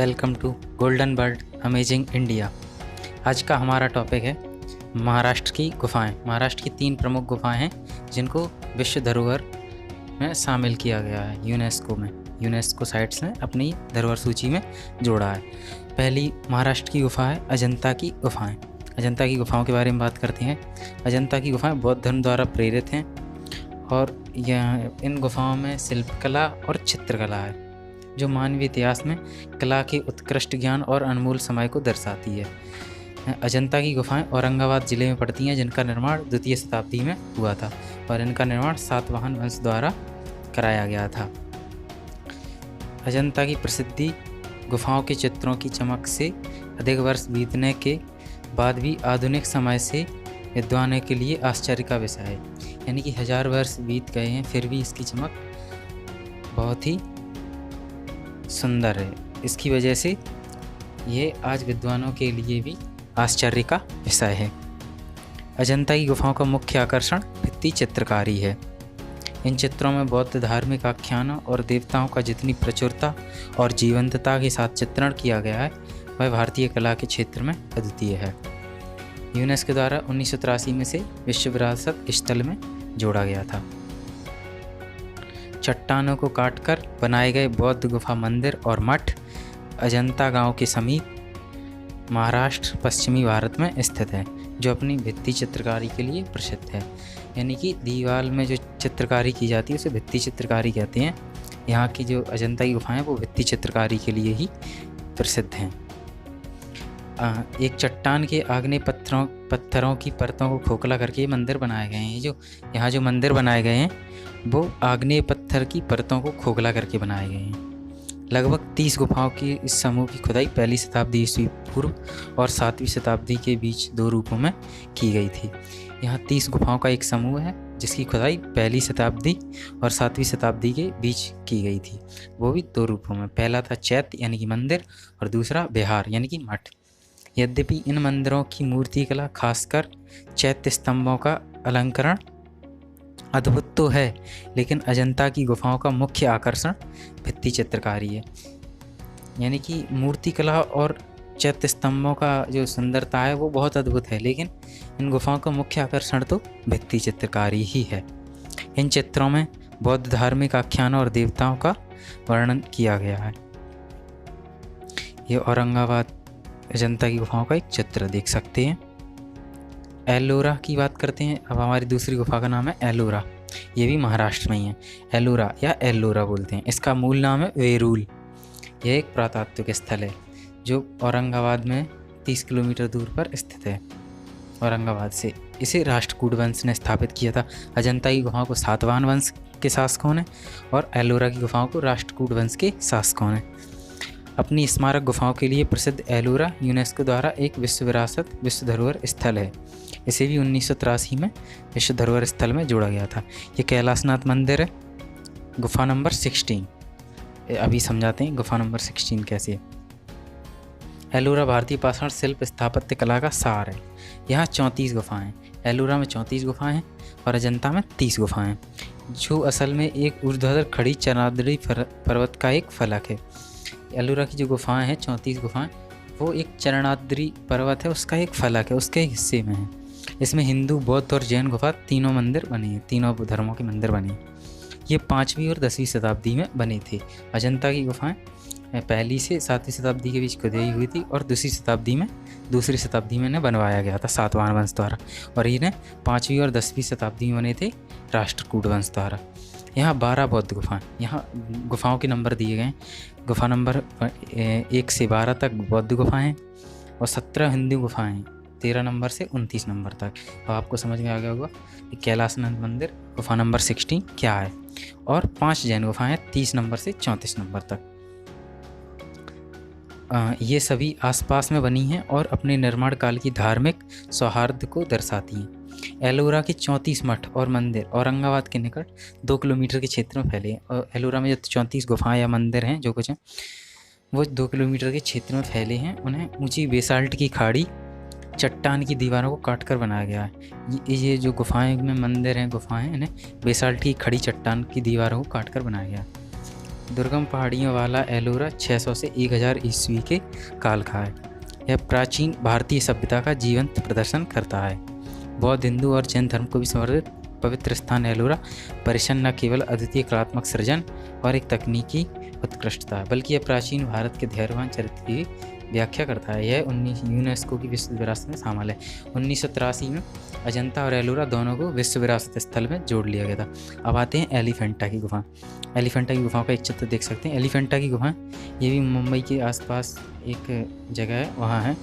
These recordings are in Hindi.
Welcome to golden bird amazing India. आज का हमारा टॉपिक है महाराष्ट्र की गुफाएं। महाराष्ट्र की 3 प्रमुख गुफाएं हैं जिनको विश्व धरोहर में शामिल किया गया है। यूनेस्को साइट्स ने अपनी धरोहर सूची में जोड़ा है। पहली महाराष्ट्र की गुफा है अजंता की गुफाएं। अजंता की गुफाओं के बारे में बात करते हैं। अजंता की गुफाएं बौद्ध धर्म द्वारा प्रेरित हैं और इन गुफाओं में शिल्पकला और चित्रकला है जो मानवीय इतिहास में कला के उत्कृष्ट ज्ञान और अनमोल समय को दर्शाती है। अजंता की गुफाएं औरंगाबाद जिले में पड़ती हैं, जिनका निर्माण 2वीं शताब्दी में हुआ था और इनका निर्माण सातवाहन वंश द्वारा कराया गया था। अजंता की प्रसिद्धि गुफाओं के चित्रों की चमक से अधिक वर्ष बीतने के बाद भी आधुनिक समय से विद्वानों के लिए आश्चर्य का विषय है। यानी कि 1000 वर्ष बीत गए हैं फिर भी इसकी चमक बहुत ही सुंदर है। इसकी वजह से ये आज विद्वानों के लिए भी आश्चर्य का विषय है। अजंता की गुफाओं का मुख्य आकर्षण भित्ति चित्रकारी है। इन चित्रों में बौद्ध धार्मिक आख्यानों और देवताओं का जितनी प्रचुरता और जीवंतता के साथ चित्रण किया गया है वह भारतीय कला के क्षेत्र में अद्वितीय है। यूनेस्को द्वारा 1983 में से विश्व विरासत स्थल में जोड़ा गया था। चट्टानों को काटकर बनाए गए बौद्ध गुफा मंदिर और मठ अजंता गांव के समीप महाराष्ट्र पश्चिमी भारत में स्थित है, जो अपनी भित्ति चित्रकारी के लिए प्रसिद्ध है। यानी कि दीवार में जो चित्रकारी की जाती है उसे भित्ति चित्रकारी कहते हैं। यहाँ की जो अजंता की गुफाएं वो भित्ति चित्रकारी के लिए ही प्रसिद्ध हैं। एक चट्टान के आग्नेय पत्थरों की परतों को खोखला करके मंदिर बनाए गए हैं। यहाँ जो मंदिर बनाए गए हैं वो आग्नेय पत्थर की परतों को खोखला करके बनाए गए हैं। लगभग 30 गुफाओं की इस समूह की खुदाई 1ली शताब्दी ईस्वी पूर्व और 7वीं शताब्दी के बीच 2 रूपों में की गई थी। यहाँ 30 गुफाओं का एक समूह है जिसकी खुदाई 1ली शताब्दी और 7वीं शताब्दी के बीच की गई थी, वो भी 2 रूपों में। पहला था चैत्य यानी कि मंदिर और दूसरा विहार यानी कि मठ। यद्यपि इन मंदिरों की मूर्तिकला खासकर चैत्य स्तंभों का अलंकरण अद्भुत तो है, लेकिन अजंता की गुफाओं का मुख्य आकर्षण भित्ति चित्रकारी है। यानी कि मूर्तिकला और चैत्य स्तंभों का जो सुंदरता है वो बहुत अद्भुत है, लेकिन इन गुफाओं का मुख्य आकर्षण तो भित्ति चित्रकारी ही है। इन चित्रों में बौद्ध धार्मिक आख्यानों और देवताओं का वर्णन किया गया है। ये औरंगाबाद अजंता की गुफाओं का एक चित्र देख सकते हैं। एलोरा की बात करते हैं। अब हमारी दूसरी गुफा का नाम है एलोरा। ये भी महाराष्ट्र में ही है। एलोरा या एलोरा बोलते हैं। इसका मूल नाम है वेरूल। यह एक पुरातात्विक स्थल है जो औरंगाबाद में 30 किलोमीटर दूर पर स्थित है। औरंगाबाद से इसे राष्ट्रकूट वंश ने स्थापित किया था। अजंता की गुफाओं को सातवाहन वंश के शासकों ने और एलोरा की गुफाओं को राष्ट्रकूट वंश के शासकों ने। अपनी स्मारक गुफाओं के लिए प्रसिद्ध एलोरा यूनेस्को द्वारा एक विश्व धरोहर स्थल है। इसे भी 1983 में विश्व धरोहर स्थल में जोड़ा गया था। ये कैलाशनाथ मंदिर है। गुफा नंबर 16 अभी समझाते हैं गुफा नंबर 16 कैसे है। एलोरा भारतीय पाषाण शिल्प स्थापत्य कला का सार है। यहाँ 34 गुफाएं हैं। एलोरा में 34 गुफाएं हैं और अजंता में 30 गुफाएं हैं, जो असल में एक ऊर्ध्वाधर खड़ी चनादरी पर्वत का एक फलक है। एलोरा की जो गुफाएं हैं 34 गुफाएं, वो एक चरणाद्री पर्वत है, उसका एक फलक है, उसके एक हिस्से में है। इसमें हिंदू, बौद्ध और जैन गुफा तीनों मंदिर बने हैं, तीनों धर्मों के मंदिर बने हैं। ये 5वीं और 10वीं शताब्दी में बने थे। अजंता की गुफाएं 1ली से 7वीं शताब्दी के बीच खुदाई हुई थी और दूसरी शताब्दी में इन्हें बनवाया गया था सातवाहन वंश द्वारा, और इन्हें 5वीं और 10वीं शताब्दी में बने थे राष्ट्रकूट वंश द्वारा। यहाँ 12 बौद्ध गुफाएं, यहाँ गुफाओं के नंबर दिए गए हैं। गुफा नंबर 1 से 12 तक बौद्ध गुफाएं हैं और 17 हिंदू गुफाएं हैं, 13 नंबर से 29 नंबर तक। अब आपको समझ में आ गया होगा कि कैलाशनाथ मंदिर गुफा नंबर 16 क्या है। और 5 जैन गुफाएं हैं 30 नंबर से 34 नंबर तक। ये सभी आसपास में बनी हैं और अपने निर्माण काल की धार्मिक सौहार्द को दर्शाती हैं। एलोरा के 34 मठ और मंदिर औरंगाबाद के निकट 2 किलोमीटर के क्षेत्र में फैले हैं। और एलोरा में जो 34 गुफाएं या मंदिर हैं जो कुछ हैं वो 2 किलोमीटर के क्षेत्र में फैले हैं। उन्हें ऊंची बेसाल्ट की खाड़ी चट्टान की दीवारों को काटकर बनाया गया है। ये जो गुफाएं में मंदिर हैं, गुफाएं, इन्हें बेसाल्ट की खड़ी चट्टान की दीवारों को काटकर बनाया गया है। दुर्गम पहाड़ियों वाला एलोरा 600 से 1000 ईस्वी के काल का है। यह प्राचीन भारतीय सभ्यता का जीवंत प्रदर्शन करता है। बौद्ध, हिंदू और जैन धर्म को भी समर्पित पवित्र स्थान एलोरा परिसर न केवल अद्वितीय कलात्मक सृजन और एक तकनीकी उत्कृष्टता है, बल्कि यह प्राचीन भारत के धैर्यवान चरित्र की व्याख्या करता है। यह यूनेस्को की विश्व विरासत में शामिल है। 1983 में अजंता और एलोरा दोनों को विश्व विरासत स्थल में जोड़ लिया गया था। अब आते हैं एलिफेंटा की गुफा। एलिफेंटा की गुफाओं का एक चित्र देख सकते हैं। एलिफेंटा की गुफा ये भी मुंबई के आसपास एक जगह है, वहाँ है।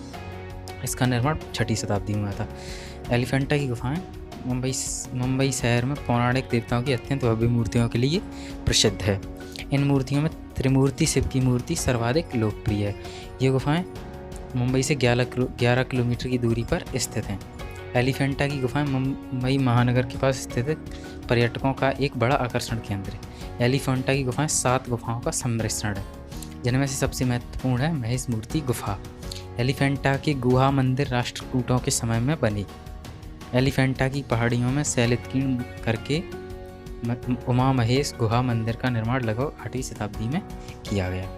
इसका निर्माण 6वीं शताब्दी में हुआ था। एलिफेंटा की गुफाएं मुंबई शहर में पौराणिक देवताओं की अत्यंत भव्य मूर्तियों के लिए प्रसिद्ध है। इन मूर्तियों में त्रिमूर्ति शिव की मूर्ति सर्वाधिक लोकप्रिय है। ये गुफाएं मुंबई से 11 किलोमीटर की दूरी पर स्थित हैं। एलिफेंटा की गुफाएं मुंबई महानगर के पास स्थित पर्यटकों का एक बड़ा आकर्षण केंद्र है। एलिफेंटा की गुफाएं 7 गुफाओं का सम्मिश्रण है, जिनमें से सबसे महत्वपूर्ण है महेश मूर्ति गुफा। एलिफेंटा के गुहा मंदिर राष्ट्रकूटों के समय में बनी। एलिफेंटा की पहाड़ियों में शैलकीर्ण करके उमा महेश गुहा मंदिर का निर्माण लगभग 8वीं शताब्दी में किया गया।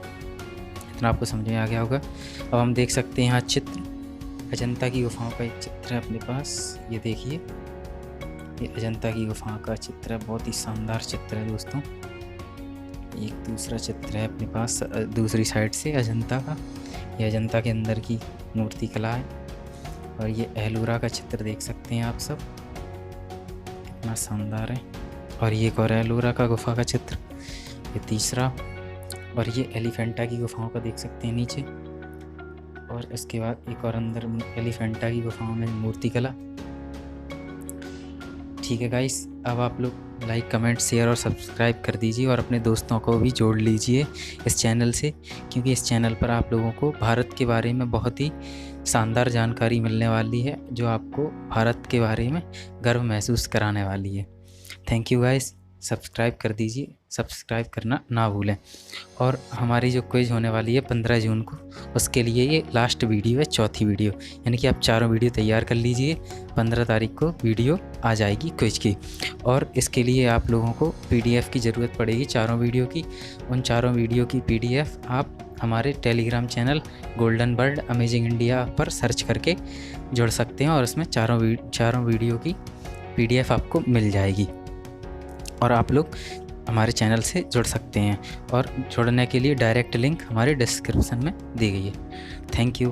इतना आपको समझ में आ गया होगा। अब हम देख सकते हैं यहाँ चित्र अजंता की गुफाओं का एक चित्र है अपने पास। ये देखिए, ये अजंता की गुफाओं का चित्र है। बहुत ही शानदार चित्र है दोस्तों। एक दूसरा चित्र है अपने पास दूसरी साइड से अजंता का। ये अजंता के अंदर की मूर्ति कला है। और ये एलोरा का चित्र देख सकते हैं आप सब, कितना शानदार है। और ये एक और एलोरा का गुफा का चित्र, ये तीसरा। और ये एलिफेंटा की गुफाओं का देख सकते हैं नीचे। और इसके बाद एक और अंदर एलिफेंटा की गुफाओं में मूर्ति कला। ठीक है गाइस, अब आप लोग लाइक, कमेंट, शेयर और सब्सक्राइब कर दीजिए और अपने दोस्तों को भी जोड़ लीजिए इस चैनल से, क्योंकि इस चैनल पर आप लोगों को भारत के बारे में बहुत ही शानदार जानकारी मिलने वाली है, जो आपको भारत के बारे में गर्व महसूस कराने वाली है। थैंक यू गाइस, सब्सक्राइब कर दीजिए, सब्सक्राइब करना ना भूलें। और हमारी जो क्विज होने वाली है 15 जून को, उसके लिए ये लास्ट वीडियो है, चौथी वीडियो, यानी कि आप चारों वीडियो तैयार कर लीजिए। 15 तारीख को वीडियो आ जाएगी क्विज की। और इसके लिए आप लोगों को PDF की ज़रूरत पड़ेगी, चारों वीडियो की। उन चारों वीडियो की PDF आप हमारे Telegram channel golden bird amazing India पर सर्च करके जुड़ सकते हैं और उसमें चारों वीडियो की PDF आपको मिल जाएगी और आप लोग हमारे चैनल से जुड़ सकते हैं। और जुड़ने के लिए डायरेक्ट लिंक हमारे डिस्क्रिप्शन में दी गई है। Thank you.